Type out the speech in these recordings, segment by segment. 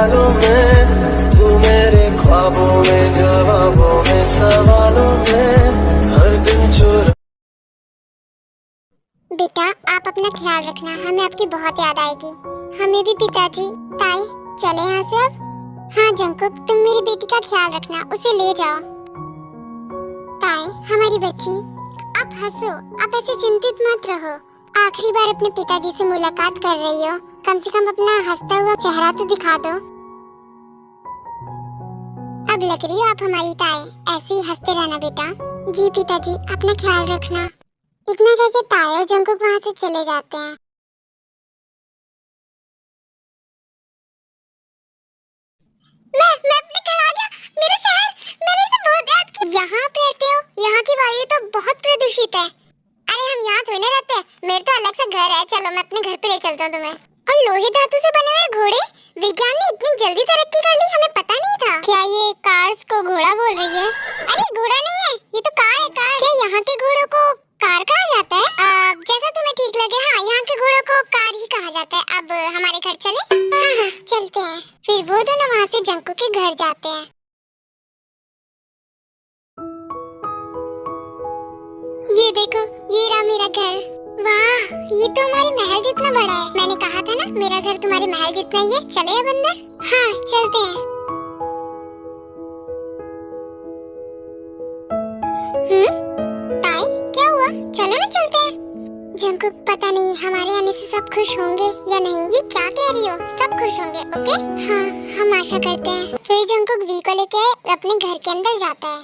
ख्यालों में, तू मेरे ख्वाबों में, जवाबों में, सवालों में, हर दिन चुरा। बेटा आप अपना ख्याल रखना, हमें आपकी बहुत याद आएगी। हमें भी पिताजी। ताई चले यहाँ से अब। हाँ जंकुक तुम मेरी बेटी का ख्याल रखना, उसे ले जाओ। ताई हमारी बच्ची आप हंसो, आप ऐसे चिंतित मत रहो। आखिरी बार अपने पिताजी से मुलाकात कर रही हो, कम से कम अपना हंसता हुआ चेहरा तो दिखा दो। अब लग रही हो आप हमारी ताई, ऐसे ही हंसते रहना बेटा। जी पिताजी अपना ख्याल रखना। इतना कह के ताई और जंकुक वहाँ से चले जाते हैं। मैं अपने घर आ गया, मेरा शहर, मैंने इसे बहुत याद किया। यहाँ आप रहते हो? यहाँ की वायु तो बहुत प्रदूषित है। अरे हम यहाँ थोड़ी रहते हैं, मेरे तो अलग से घर है। चलो मैं अपने घर पे ले चलता हूँ तुम्हें। और लोहे धातु से बने हुए घोड़े, विज्ञान ने इतनी जल्दी तरक्की कर ली, हमें पता नहीं था। क्या ये कार्स को घोड़ा बोल रही है? अरे घोड़ा नहीं है, ये तो कार है कार। क्या यहाँ के घोड़ों को कार कहा जाता है? जैसा तुम्हें ठीक लगे। हाँ यहाँ के घोड़ों को कार ही कहा जाता है। अब हमारे घर चले? हाँ चलते हैं। फिर वो दोनों वहाँ से जंकुक के घर जाते हैं। ये देखो, ये रहा मेरा घर। वाह ये तो हमारे महल जितना बड़ा है। मैंने कहा था ना मेरा घर तुम्हारे महल जितना ही है। चले अब अंदर? हाँ चलते हैं। ताई क्या हुआ? चलो ना चलते हैं। जंकुक पता नहीं हमारे आने से सब खुश होंगे या नहीं। ये क्या कह रही हो? सब खुश होंगे ओके? हाँ हम आशा करते हैं। फिर जंकुक वी को लेके अपने घर के अंदर जाता है।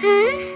हाँ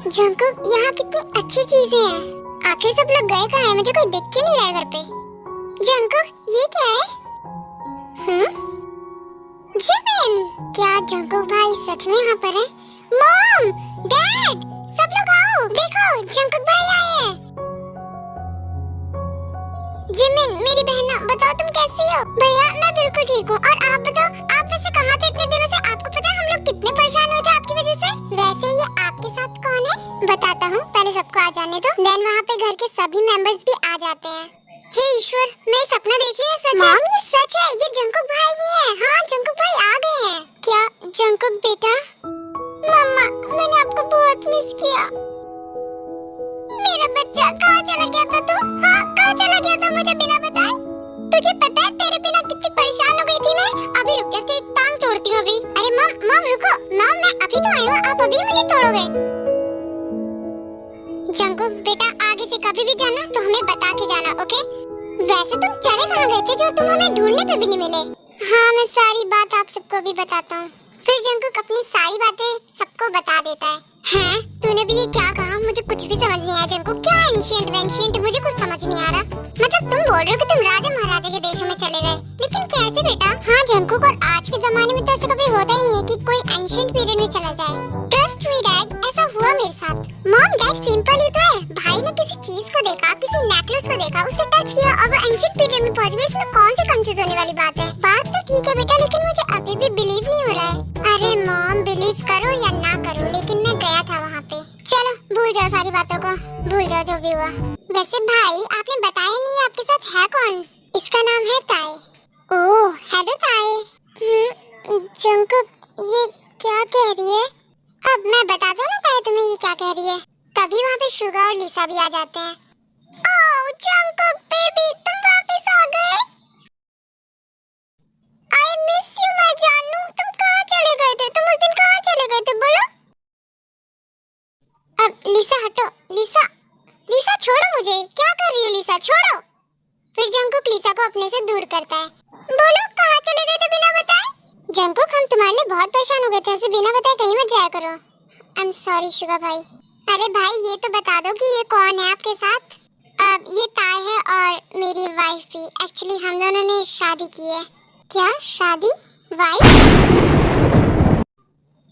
जंकुक यहाँ कितनी अच्छी चीजें हैं। आखिर सब लोग गए कहाँ हैं? मुझे कोई दिख क्यों नहीं रहा है घर पे। जंकुक ये क्या है? जिमिन, क्या जंकुक भाई सच में यहाँ पर है? मॉम, डैड, सब लोग आओ, देखो जंकुक भाई आए हैं। जिमिन मेरी बहना बताओ तुम कैसी हो? भैया मैं बिल्कुल ठीक हूँ। और आप बताओ आप वैसे कहाँ थे इतने दिनों से? आपको पता है हम लोग कितने परेशान हुए थे आपकी वजह से। वैसे ये आपके साथ कौन है? बताता हूँ, पहले सबको आ जाने दो। देन वहाँ पे घर के सभी मेंबर्स भी आ जाते हैं। हे ईश्वर मैं सपना देख रही हूँ, सच है? ये सच है, ये जंकुक भाई ही है। हाँ जंकुक भाई आ गए हैं। क्या जंकुक बेटा? मम्मा मैंने आपको बहुत मिस किया। मेरा बच्चा कहाँ चला गया था तू? हाँ कहाँ चला गया था मुझे बिना बताए? तुझे पता है तेरे बिना कितनी परेशान हो गई थी मैं। अभी रुक जा, तेरी टांग तोड़ती हूँ अभी। अरे मम रुको। मम मैं अभी तो आई हूँ, आप अभी मुझे तोड़ोगे? जंकुक बेटा आगे से कभी भी जाना तो हमें बता के जाना ओके? वैसे तुम चले कहाँ गए थे जो तुम हमें ढूंढने पे भी नहीं मिले? हाँ मैं सारी बात आप सबको भी बताता हूँ। फिर जंकुक अपनी सारी बातें सबको बता देता है। हैं तूने भी ये क्या कहा? मुझे कुछ भी समझ नहीं आया जंकुक। क्या एंशिएंट वेंशिएंट मुझे कुछ समझ नहीं आ रहा। मतलब तुम बोल रहे हो कि तुम राजा महाराजा के देशों में चले गए, लेकिन कैसे बेटा? हाँ जंकुक और आज के जमाने में तो ऐसा कभी होता ही नहीं है कि कोई एंशिएंट पीरियड में चला जाए। ट्रस्ट मी डैड, ऐसा हुआ मेरे साथ। मॉम डैड सिंपल ही तो है। भाई ने किसी चीज को देखा, किसी नेकलेस को देखा, उसे टच किया और वो एंशिएंट पीरियड में पहुंच गया। इसमें कौन सी कंफ्यूज होने वाली बात है? बात तो ठीक है बेटा, लेकिन मुझे अभी भी बिलीव नहीं हो रहा है। अरे मॉम बिलीव करो या ना करो, लेकिन मैं गया था वहाँ पे। चलो भूल जाओ सारी बातों को, भूल जाओ जो भी हुआ। वैसे भाई आपने बताया नहीं आपके साथ है कौन? इसका नाम है ताई। ओह हेलो ताई। जंकुक ये क्या कह रही है? अब मैं बताता हूँ ना ताई तुम्हें ये क्या कह रही है। तभी वहाँ पे शुगा और लिसा भी आ जाते हैं। ओह जंकुक बेबी तुम वापस आ गए। आई मिस यू मैं जानू। तुम कहाँ चले गए थे? तुम उस दिन कहाँ चले गए थे बोलो? अब लिसा हटो। लिसा लिसा छोड़ो मुझे। क्या कर रही हो लिसा? छोड़ो। फिर जंकुक लिसा को अपने से दूर करता है। बोलो कहाँ चले गए थे बिना बताए? जंकुक हम तुम्हारे लिए बहुत परेशान हो गए थे, ऐसे बिना बताए कहीं मत जाया करो। आई एम सॉरी शुगा भाई। अरे भाई ये तो बता दो कि ये कौन है आपके साथ? अब ये ताई है और मेरी वाइफ भी। एक्चुअली हम दोनों ने शादी की है। क्या शादी? वाइफ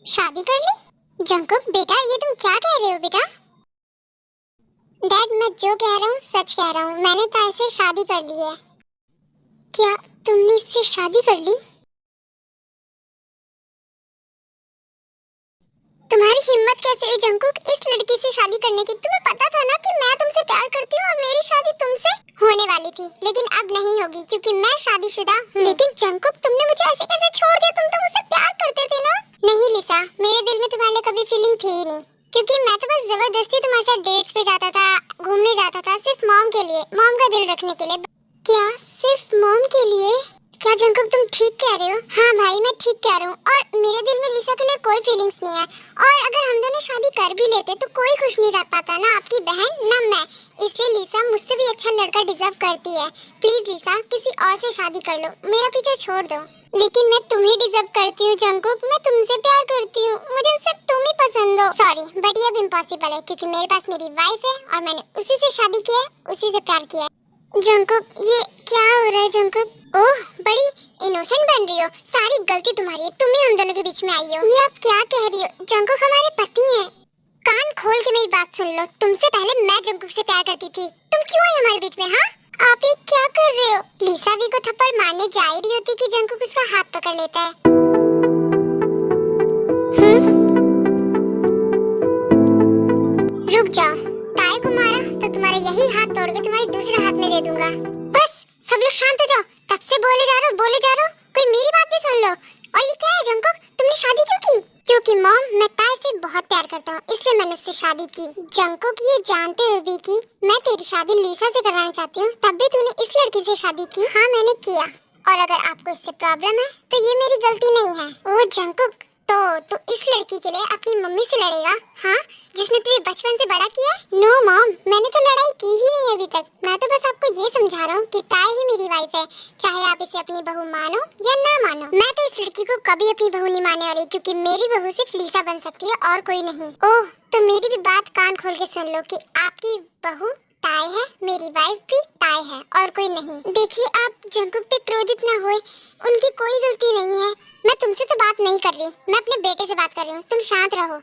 शादी कर ली? जंकुक बेटा ये तुम क्या कह रहे हो बेटा? डैड मैं जो कह रहा हूँ सच कह रहा हूँ, मैंने ताई से शादी कर ली है। क्या तुमने इससे शादी कर ली? तुम्हारी हिम्मत कैसे हुई जंकुक इस लड़की से शादी करने की? तुम्हें पता था ना कि मैं तुमसे प्यार करती थी, लेकिन अब नहीं होगी क्योंकि मैं शादीशुदा हूँ। लेकिन जंगकुक, तुमने मुझे ऐसे कैसे छोड़ दिया? तुम तो मुझसे प्यार करते थे ना? नहीं लिसा, मेरे दिल में तुम्हारे लिए कभी फीलिंग थी ही नहीं, क्योंकि मैं तो बस जबरदस्ती तुम्हारे साथ डेट्स पे जाता था, घूमने जाता था, सिर्फ मॉम के लिए, मॉम का दिल रखने के लिए। क्या सिर्फ मॉम के लिए? क्या जंगकुक तुम ठीक कह रहे हो? हाँ भाई, मैं ठीक कह रहा हूँ, और मेरे दिल में लिसा के लिए कोई फीलिंग्स नहीं है। और अगर हम दोनों शादी कर भी लेते तो कोई खुश नहीं रह पाता, ना आपकी बहन ना मैं। इसलिए लिसा मुझसे भी अच्छा लड़का डिजर्व करती है। प्लीज लिसा, किसी और से शादी कर लो, मेरा पीछा छोड़ दो। लेकिन मैं तुम्हें डिजर्व करती हूँ जंगकुक, मैं तुमसे प्यार करती हूँ, मुझे सिर्फ तुम ही पसंद हो। सॉरी बट ये अब इम्पॉसिबल है, क्योंकि मेरे पास मेरी वाइफ है और मैंने उसी से शादी की है, उसी से प्यार किया है। जंगकुक, ये क्या हो रहा है जंगकुक? ओह, बड़ी इनोसेंट बन रही हो, सारी गलती तुम्हारी है, तुम ही हम दोनों के बीच में आई हो। ये आप क्या कह रही हो? जंगकुक हमारे पति हैं। कान खोल के मेरी बात सुन लो, तुमसे पहले मैं जंगकुक से प्यार करती थी, तुम क्यों आई हमारे बीच में? हाँ, आप ये क्या कर रहे हो? लिसा भी को थप्पड़ मारने जा ही रही होती कि जंगकुक उसका हाथ पकड़ लेता है। रुक जाओ, ताई को मारा तो तुम्हारा यही हाथ तोड़ के तुम्हारे दूसरे हाथ में दे दूंगा। बस सब लोग शांत हो जाओ, तब से बोले जा रहे हो, कोई मेरी बात भी सुन लो। और ये क्या है जंगकुक, तुमने शादी क्यों की? क्योंकि मॉम, मैं ताई से बहुत प्यार करता हूँ, इसलिए मैंने उससे शादी की। जंगकुक, ये जानते हुए भी कि मैं तेरी शादी लिसा से करवाना चाहती हूँ, तब भी तूने इस लड़की से शादी की? हाँ मैंने किया, और अगर आपको इससे प्रॉब्लम है तो ये मेरी गलती नहीं है। ओह जंगकुक, तो तू इस लड़की के लिए अपनी मम्मी से लड़ेगा? हाँ, जिसने तुझे बचपन से बड़ा किया है? नो मॉम, मैंने तो लड़ाई की ही नहीं अभी तक। मैं तो बस आपको ये समझा रहा हूँ कि ताई ही मेरी वाइफ है, चाहे आप इसे अपनी बहू मानो या ना मानो। मैं तो इस लड़की को कभी अपनी बहू नहीं मानने वाली, क्योंकि मेरी बहू सिर्फ लिसा बन सकती है और कोई नहीं। ओह, तो मेरी भी बात कान खोल के सुन लो कि आपकी बहू ताई है, मेरी वाइफ भी ताई है और कोई नहीं। देखिए, आप जंगकुक पे क्रोधित ना होए, उनकी कोई गलती नहीं है। मैं तुमसे तो बात नहीं कर रही, मैं अपने बेटे से बात कर रही हूँ, तुम शांत रहो।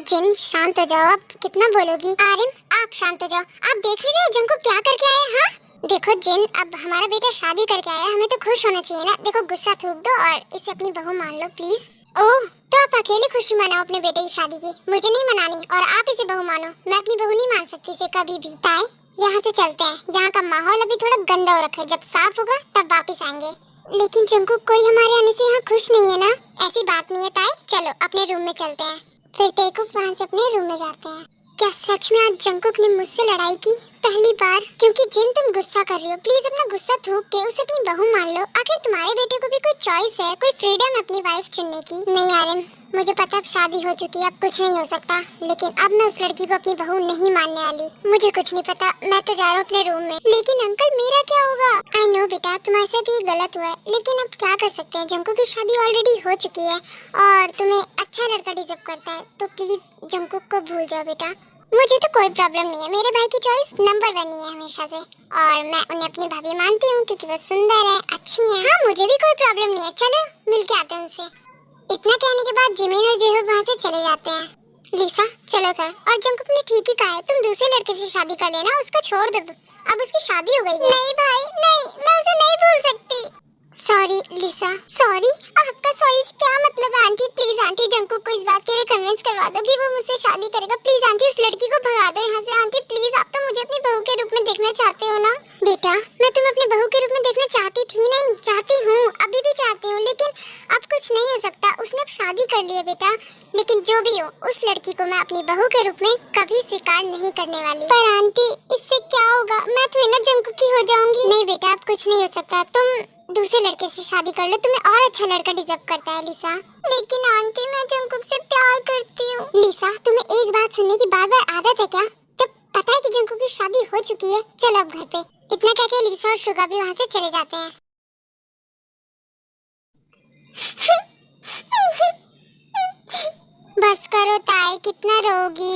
जिन, शांत हो जाओ, आप कितना बोलोगी? आर्यन, आप शांत हो जाओ, आप देख लीजिए जंगकुक क्या करके आया है। हाँ देखो जिन, अब हमारा बेटा शादी करके आया, हमें तो खुश होना चाहिए ना। देखो गुस्सा थूक दो और इसे अपनी बहू मान लो प्लीज। ओह, तो आप अकेले खुशी मनाओ अपने बेटे की शादी की, मुझे नहीं मनानी, और आप इसे बहू मानो, मैं अपनी बहू नहीं मान सकती इसे कभी भी। ताई, यहाँ से चलते हैं, यहाँ का माहौल अभी थोड़ा गंदा हो रखा है, जब साफ होगा तब वापिस आएंगे। लेकिन जंगकुक, कोई हमारे आने से यहाँ खुश नहीं है ना? ऐसी बात नहीं है ताई, चलो अपने रूम में चलते हैं। फिर तेकुक वहाँ से अपने रूम में जाते हैं। क्या सच में आज जंगकुक ने मुझसे लड़ाई की? पहली बार। क्योंकि जिन, तुम गुस्सा कर रही हो, प्लीज अपना गुस्सा थूक के उसे अपनी बहू मान लो। आखिर तुम्हारे बेटे को भी कोई चॉइस है, कोई फ्रीडम है अपनी वाइफ चुनने की। नहीं आर्यन, मुझे पता अब शादी हो चुकी है, अब कुछ नहीं हो सकता, लेकिन अब मैं उस लड़की को अपनी बहू नहीं मानने वाली। मुझे कुछ नहीं पता, मैं तो जा रहा हूँ अपने रूम में। लेकिन अंकल, मेरा क्या होगा? आई नो बेटा, तुम्हारे साथ ये गलत हुआ है, लेकिन अब क्या कर सकते हैं, जंगकुक की शादी ऑलरेडी हो चुकी है और तुम्हें अच्छा लड़का डिजर्व करता है, तो प्लीज जंगकुक को भूल जाओ बेटा। मुझे तो कोई प्रॉब्लम नहीं है, मेरे भाई की चॉइस नंबर 1 ही है हमेशा से, और मैं उन्हें अपनी भाभी मानती हूँ क्योंकि वो सुंदर है, अच्छी है। हाँ, मुझे भी कोई प्रॉब्लम नहीं है, चलो मिल के आते हैं उनसे। इतना कहने के बाद जिमिन और जेहो वहाँ से चले जाते हैं। लिसा, चलो कर। और जंगकुक ने ठीक ही कहा है, तुम दूसरे लड़के से शादी कर लेना, उसको छोड़ दो, अब उसकी शादी हो गई है। नहीं भाई नहीं, मैं उसे नहीं भूल सकती। सॉरी लिसा। सॉरी? आपका सॉरी से क्या मतलब है? आंटी प्लीज, आंटी जंगकुक को इस बात के लिए कन्विंस करवा दो कि वो मुझसे शादी करेगा। प्लीज आंटी, उस लड़की को भगा दो यहाँ से। आंटी प्लीज, आप तो मुझे अपनी बहू के रूप में देखना चाहते हो ना? बेटा, मैं तुम्हें अपने बहू के रूप में देखना चाहती थी, नहीं चाहती हूँ, अभी भी चाहती हूँ, लेकिन अब कुछ नहीं हो सकता, उसने अब शादी कर ली है बेटा। लेकिन जो भी हो, उस लड़की को मैं अपनी बहू के रूप में कभी स्वीकार नहीं करने वाली। पर आंटी, इससे क्या होगा? मैं तो ना जंगकुक की हो जाऊंगी। नहीं बेटा, अब कुछ नहीं हो सकता, तुम दूसरे लड़के से शादी कर लो, तुम्हें और अच्छा लड़का डिजर्व करता है लिसा। लेकिन आंटी, मैं जंगकुक से प्यार करती हूँ। लिसा, तुम्हें एक बात सुनने की बार बार आदत है क्या? जब पता है कि जंगकुक की शादी हो चुकी है, चलो अब घर पे। इतना कहके लिसा और शुगा भी वहाँ से चले जाते हैं। बस करो ताई, कितना रोगी?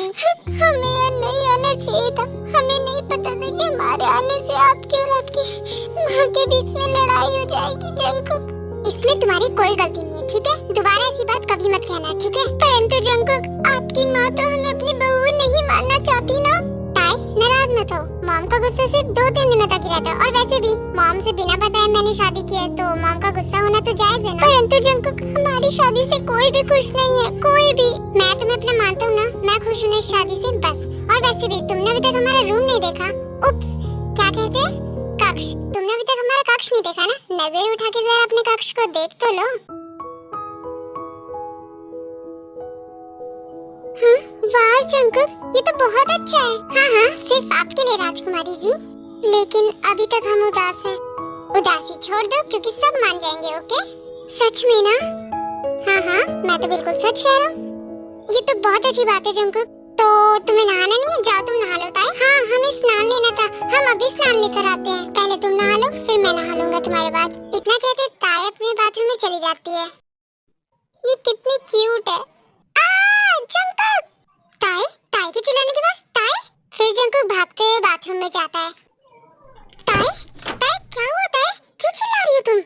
हमें ये नहीं आना चाहिए था, हमें नहीं पता था कि हमारे आने से आपके और आपकी माँ के बीच में लड़ाई हो जाएगी। जंगकुक, इसमें तुम्हारी कोई गलती नहीं है, ठीक है? दोबारा ऐसी बात कभी मत कहना, ठीक है? परंतु जंगकुक, आपकी माँ तो हमें अपनी बहू नहीं मानना चाहती ना? ताई, नाराज मत हो, मॉम का गुस्सा सिर्फ 2-3 दिनों तक ही रहता है, और वैसे भी मॉम से बिना बताए मैंने शादी की है, तो मॉम का गुस्सा होना तो जायज है ना? परंतु जंगकुक, हमारी शादी से कोई भी खुश नहीं है, कोई भी। मैं तुम्हें अपना मानता हूँ ना, मैं खुश हूँ इस शादी से, बस। और वैसे भी तुमने अभी तक हमारा रूम नहीं देखा। उप्स, कहते हैं? कक्ष। तुमने अभी तक हमारा कक्ष नहीं देखा ना? नजर उठा के जरा अपने कक्ष को देख तो लो। हाँ, वाह जंकुक, ये तो बहुत अच्छा है। हाँ हाँ, सिर्फ आपके लिए राजकुमारी जी। लेकिन अभी तक हम उदास हैं। उदासी छोड़ दो क्योंकि सब मान जाएंगे, ओके? सच में ना? हाँ हाँ, मैं तो बिल्कुल सच कह रहा हूँ। ये तो बहुत अच्छी बात है जंकुक। तो तुम्हें नहाना नहीं है? जाओ तुम नहा लो ताई। हाँ, हमें स्नान लेना था। हम अभी स्नान लेकर आते हैं। पहले तुम नहा लो, फिर मैं नहा लूंगा तुम्हारे बाद। इतना कहते ताई अपने बाथरूम में चली जाती है। ये कितनी क्यूट है। जंकुक! ताई, ताई के चिल्लाने के बाद ताई, फिर जंकुक भागते हुए बाथरूम में जाता है। ताई, ताई क्या हुआ ताई? क्यों चिल्ला रही हो तुम?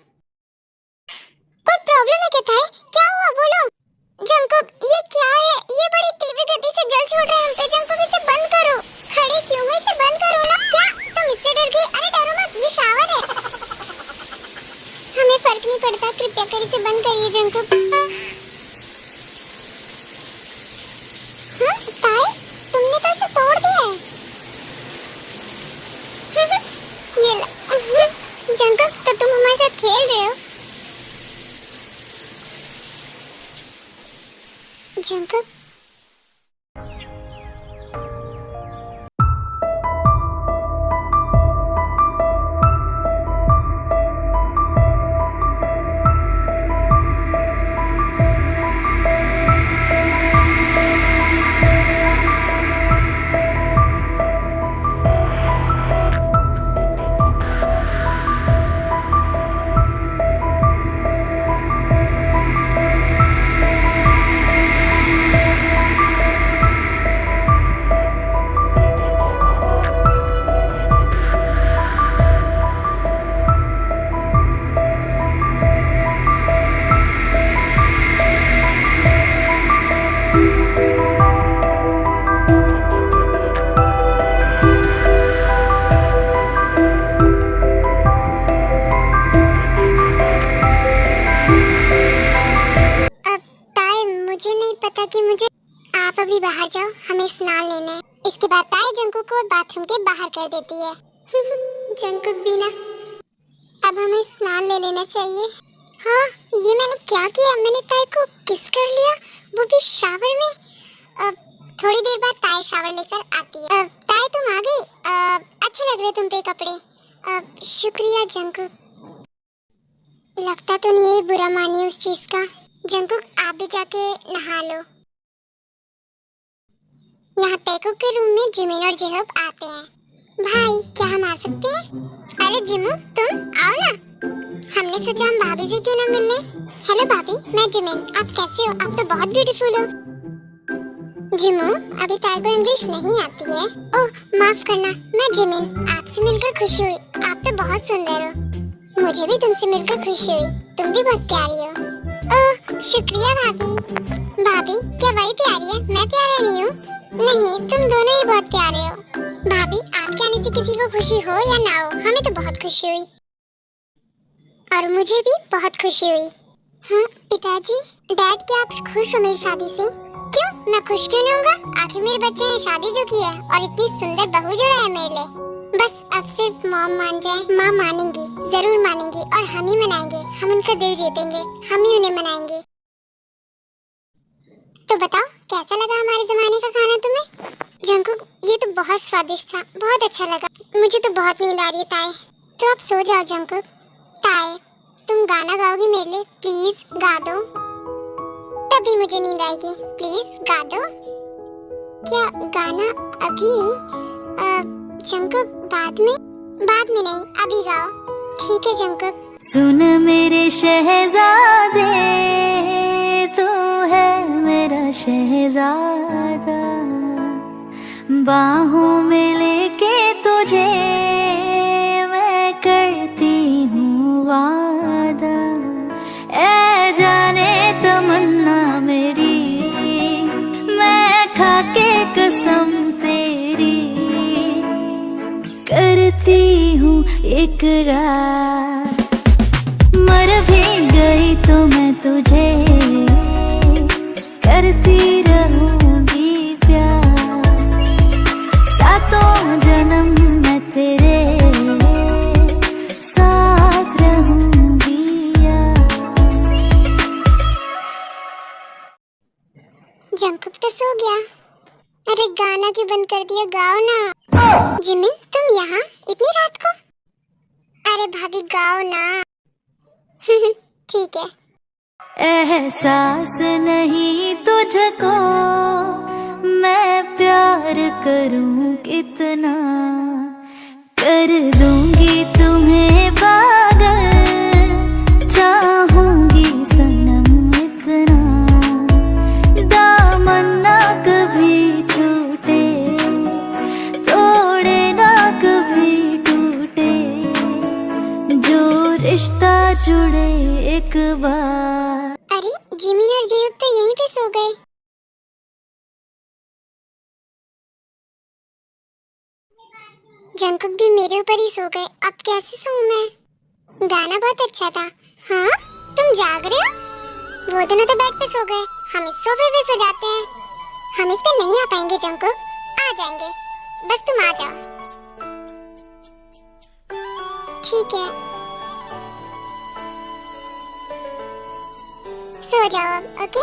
कोई प्रॉब्लम है क्या ताई? क्या हुआ बोलो? जंकुक, ये क्या है? ये बड़ी तीव्र गति से जल छोड़ रहे हैं हम पे। जंकुक, इसे बंद करो। खड़े क्यों हो? इसे बंद करो ना। क्या तुम इससे डर गई? अरे डरो मत, ये शावर है। हमें फर्क नहीं पड़ता, कृपया कर इसे बंद करिए जंकुक। हाँ ताई, तुमने तो इसे तोड़ दिया है। ये लो। जंकुक, तो तुम हमारे साथ खेल रहे हो? जंकुक, कि मुझे आप अभी बाहर जाओ, हमें स्नान लेना है। इसके बाद ताई जंकुक को बाथरूम के बाहर कर देती है। जंकुक भी ना, अब हमें स्नान ले लेना चाहिए। हाँ, ये मैंने क्या किया? मैंने ताई को किस कर लिया, वो भी शावर में। थोड़ी देर बाद ताई शावर लेकर आती है। ताई तुम आ गई? अच्छे लग रहे तुम पे कपड़े। शुक्रिया जंकुक। लगता तो नहीं है बुरा मानी उस चीज का। जंकुक, आप भी जाके नहा लो। यहाँ टैको के रूम में जिमिन और जेहब आते हैं। भाई, क्या हम आ सकते हैं? अरे जिमू, तुम आओ ना। हमने सोचा हम भाभी से क्यों ना मिलने। हेलो भाभी, मैं जिमिन। आप कैसे हो? आप तो बहुत ब्यूटीफुल हो। जिमू, अभी ताई को इंग्लिश नहीं आती है। ओह, माफ करना, मैं जिमिन। आपसे मिलकर खुशी हुई। आप तो बहुत सुंदर हो। मुझे भी तुमसे मिलकर खुशी हुई। तुम भी बहुत प्यारी हो। ओह, शुक्रिया भाभी। भाभी, क्या वही प्यारी है? मैं प्यारा नहीं हूँ? नहीं, तुम दोनों ही बहुत प्यारे हो। भाभी, आपके आने से किसी को खुशी हो या ना हो, हमें तो बहुत खुशी हुई। और मुझे भी बहुत खुशी हुई। हाँ पिताजी, डैड, क्या आप खुश हो मेरी शादी से? क्यों, मैं खुश क्यों नहीं होऊंगा? आखिर मेरे बच्चे ने शादी जो की है और इतनी सुंदर बहू जो है मेरे लिए। बस अब सिर्फ मॉम मान जाए। माँ मानेंगी, जरूर मानेंगी, और हम ही मनाएंगे। हम उनका दिल जीतेंगे, हम ही उन्हें मनाएंगे। तो बताओ, कैसा लगा हमारे जमाने का खाना तुम्हें? जंकुक, ये तो बहुत स्वादिष्ट था, बहुत अच्छा लगा। मुझे तो बहुत नींद आ रही है ताई, तो आप सो जाओ। जंकुक, ताई, तुम गाना गाओगी मेरे लिए? प्लीज गा दो, तभी मुझे नींद आएगी। प्लीज गा दो। क्या गाना अभी? जंकुक, बाद में नहीं, अभी गाओ। ठीक है जंकुक। सुन मेरे शहजादे, तू है मेरा शहजादा, बाहों में लेके तुझे मैं करती हूँ वादा। ऐ जाने तमन्ना मेरी, मैं खाके कसम तेरी करती हूँ इकरार। मर भी गई तो मैं तुझे करती रहूंगी प्यार। सातों जन्म मैं तेरे क्यों बंद कर दिया? गाओ ना। जिमिन तुम यहाँ इतनी रात को? अरे भाभी गाओ ना। ठीक है। एहसास नहीं तुझको मैं प्यार करूं कितना, कर दूंगी तुम्हें पागल, चाहूंगी सनम इतना, दामन ना कभी छूटे, तोड़े ना कभी टूटे, जो रिश्ता जुड़े एक बार। अरे जिमिन और जेयूब तो यहीं पे सो गए। जंकुक भी मेरे ऊपर ही सो गए। अब कैसे सोऊं मैं? गाना बहुत अच्छा था। हाँ तुम जाग रहे हो? वो दोनों तो बेड पे सो गए, हम इस सोफे पे सो जाते हैं। हम इस पे नहीं आ पाएंगे जंकुक। आ जाएंगे, बस तुम आ जाओ। ठीक है, सो जाओ अब, ओके?